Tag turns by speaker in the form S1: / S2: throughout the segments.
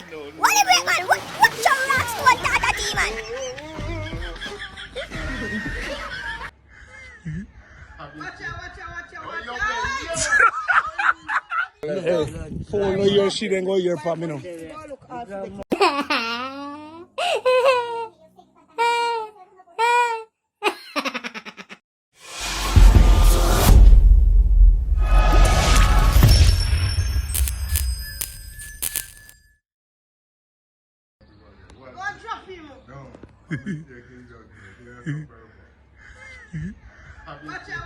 S1: break? What the break, man? What your rocks to a TATA T, man?
S2: Watch out.
S3: Hey, follow your shit and go your pop, you know.
S2: Go drop him. Watch out.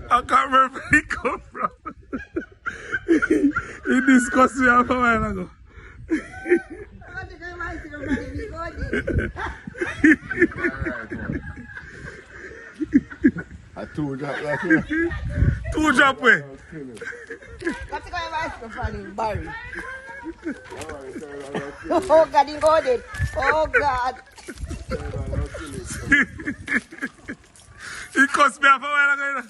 S3: I can't remember where he come from. He discussed me half a while ago.
S4: Two drop
S3: way.
S2: What's going on for him, Barry? Oh God, he got it. Oh God.
S3: He cussed me half a while ago.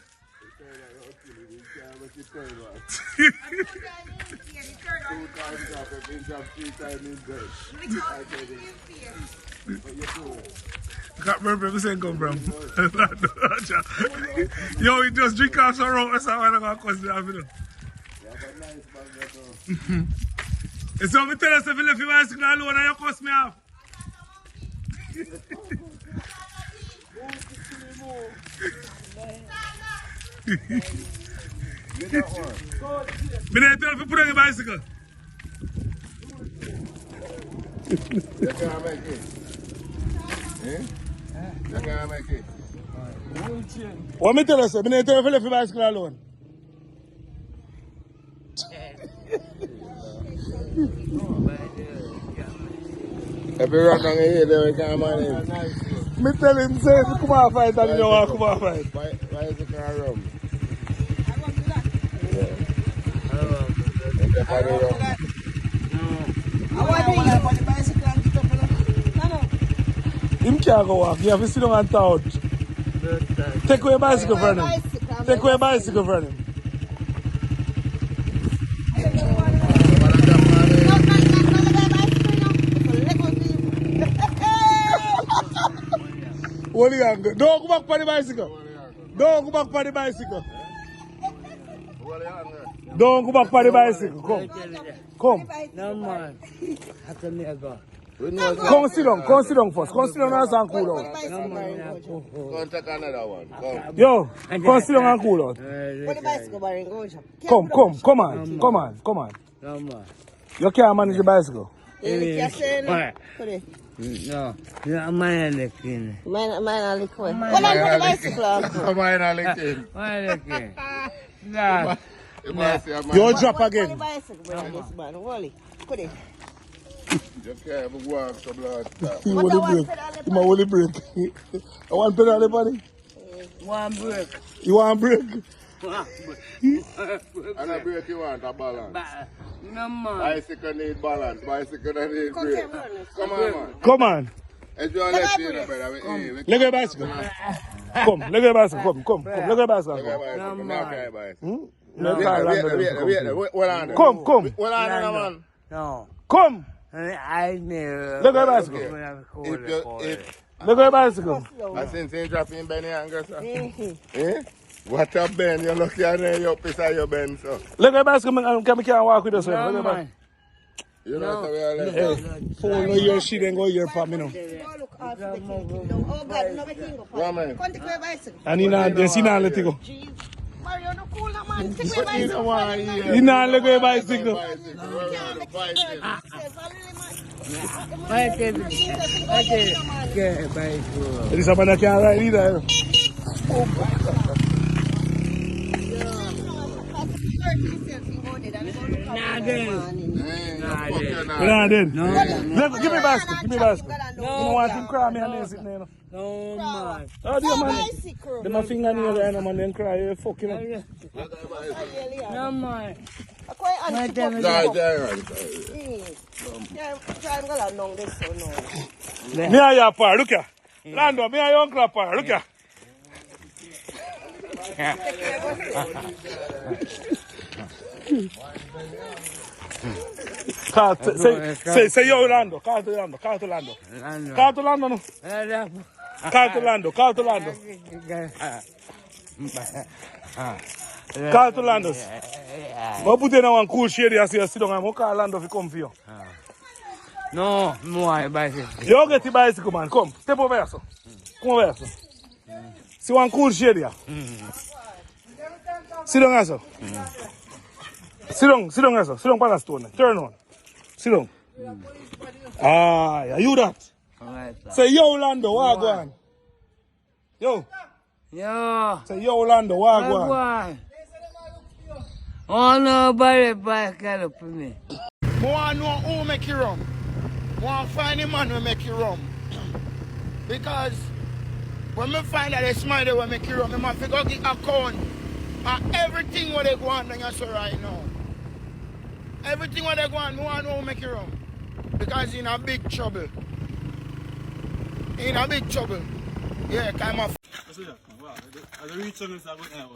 S3: Can't remember where he come from. Yo, he just drink off some rum. That's how I'm going to cuss me half, you know. So me tell us if you left your bicycle alone and you cuss me off. Me don't tell you to put on your bicycle.
S4: You can't make it. Eh? You can't make it.
S3: What me tell you, sir? Me don't tell you to leave your bicycle alone.
S4: If you rock on your head, then we can't manage.
S3: Me tell him, say, come on fight and you don't want to come on fight.
S4: Bicycle and rum. Him can't go walk. You have to sit down and talk. Take away your bicycle from him. Take away your bicycle from him. Holy anger. Don't go back for the bicycle. Don't go back for the bicycle. Don't go back for the bicycle. Come.
S5: No man. Have to make go.
S3: Come sit down first. Come sit down and cool out.
S5: No man.
S4: Go and take another one. Come.
S3: Yo, come sit down and cool out.
S2: Put the bicycle, Barry. Go shop.
S3: Come on.
S5: No man.
S3: You can't manage the bicycle.
S2: Put it.
S5: No. Yeah, mine licking.
S2: Mine are liquid. Hold on, put the bicycle on.
S4: Mine are licking.
S5: Mine licking. Nah.
S3: You drop
S2: Put the
S3: again.
S2: bicycle, bring this man. Wally. Put it.
S4: Just can't walk so blood.
S3: He want to break. I want pedal the body.
S5: One break.
S3: You want break?
S4: And a break you want a balance.
S5: No man.
S4: Bicycle need balance. Bicycle need break. Come on, man.
S3: Come on.
S4: If you let me know, brother.
S3: Look at your bicycle. Come. Look at your bicycle. Come. Look at your bicycle. Come.
S5: No.
S3: Come.
S5: I know.
S3: Look at your bicycle. Look at your bicycle.
S4: I since you dropping Benny Anger, sir. Eh? What a Ben, you're lucky I know you're up beside your Ben, sir.
S3: Look at your bicycle, man. Come can't walk with us. Look at your bicycle.
S4: You know what I mean?
S3: Hey, follow your shit and go your pop, you know.
S2: Oh God, no making go.
S4: What, man?
S2: Come take my bicycle.
S3: And he not let it go.
S2: Jeez. Mario, no cool, no man. Take my bicycle.
S3: He not let go your bicycle. There is a man that can't ride either. Nah, then.
S5: No.
S3: Give me bicycle. Give me bicycle.
S5: No.
S3: You don't want him cry me and then sit there.
S5: No man.
S3: Oh, dear man. Them a fingernail and man then cry. You fucking up.
S5: No man. Me
S3: and your par, look here. Lando, me and your uncle par, look here. Say yo Lando, call to Lando. Call to Lando no. Call to Lando. Call to Lando. But put in one cool shade here, so you sit down and call Lando to come for you.
S5: No, more bicycle.
S3: You get the bicycle, man. Come, step over here, so. Come over here, so. See one cool shade here. Sit down here, so. Sit down here, so. Sit down on the stone. Turn on. Sit down. Ah, yeah, you that. Say yo Lando, what go on? Yo.
S5: Yo.
S3: Say yo Lando, what go on?
S5: Oh, nobody bicycle for me.
S6: I want to know who make you rum. I want to find the man who make you rum. Because when I find that it's my day who make you rum, I must go get account of everything what they go on down here right now. Everything what they go on, I want to know who make you rum. Because in a big trouble. In a big trouble. Yeah, kind of.
S4: As a rich son, I go now.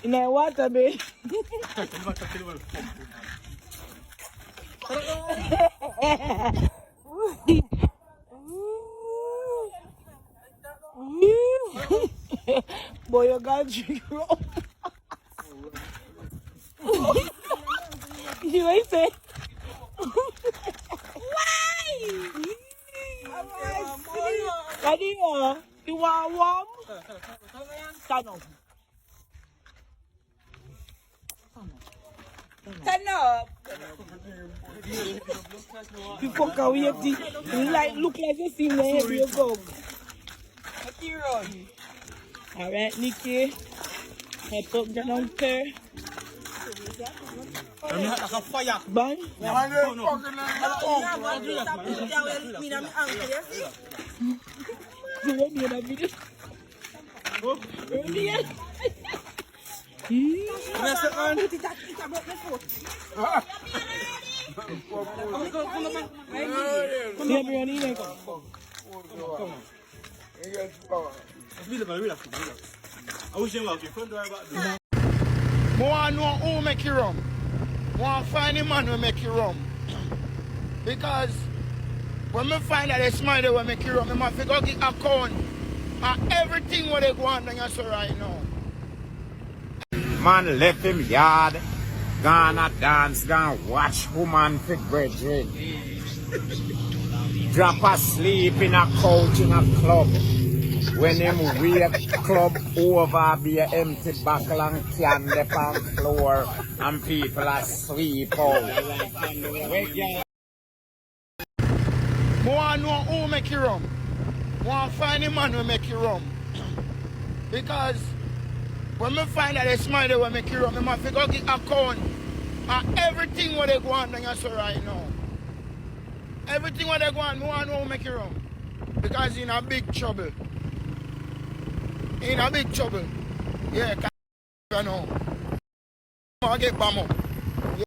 S2: In a water bay. Boy, you got drink rum. You know what I say? Why? You want warm? Stand up. Stand up. You fuck away your teeth. Like, look like you see me here, you go. Alright, Nikki. Head up down there. Bang.
S6: I want to know who make you rum. I want to find the man who make you rum. Because when I find that it's my day who make you rum, I must go get account of everything what they go on down here right now.
S7: Man left him yard, gonna dance, gonna watch woman for brethren. Drop asleep in a couch in a club. When him wake club over, be a empty buckle and can left on the floor and people asleep out.
S6: I want to know who make you rum. I want to find the man who make you rum. Because when I find that it's my day who make you rum, I must go get account of everything what they go on down here right now. Everything what they go on, I want to know who make you rum. Because in a big trouble. In a big trouble. Yeah, you know. I get bam up. Yeah,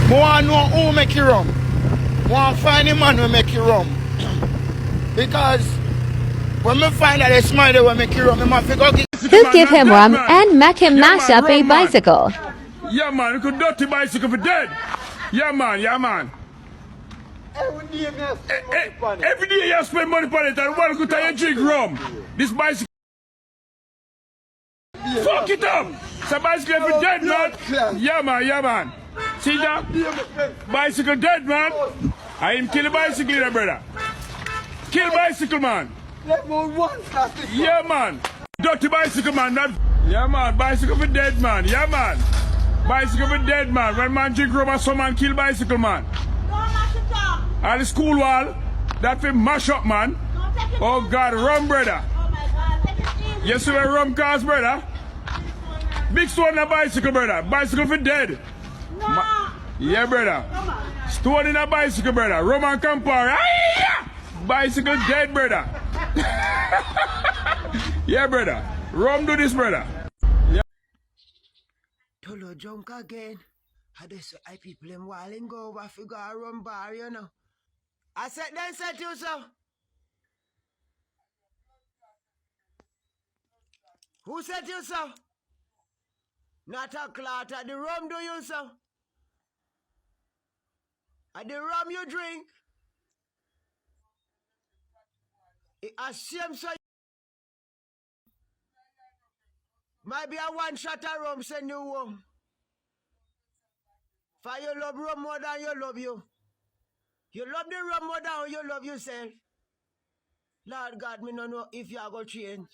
S6: I want to know who make you rum. I want to find the man who make you rum. Because when I find that it's my day who make you rum, I must go get...
S8: Who give him rum and make him mash up a bicycle.
S3: Yeah, man, you could dirty bicycle for dead. Yeah, man, yeah, man. Every day you spend money on it, and one could tell you drink rum. This bicycle. Fuck it up! It's a bicycle for dead, man. Yeah, man, yeah, man. See that? Bicycle dead, man. I him kill the bicycle there, brother. Kill bicycle, man. Yeah, man. Dirty bicycle, man. Yeah, man. Bicycle for dead, man. Yeah, man. Bicycle for dead, man. When man drink rum, some man kill bicycle, man. At the school wall, that fi mash up, man. Oh, God, rum, brother. You see where rum cars, brother? Big stone on bicycle, brother. Bicycle for dead. Yeah, brother. Stone in a bicycle, brother. Roman Campari. Bicycle dead, brother. Yeah, brother. Rum do this, brother.
S6: Tolo drunk again. I just I people them walling go over figure a rum bar, you know. I said then said you so. Who said you so? Not a clot, at the rum do you so? At the rum you drink? It assumes so. Might be a one shot of rum send you home. For you love rum more than you love you. You love the rum more than you love yourself. Lord God, me no know if you are going to change.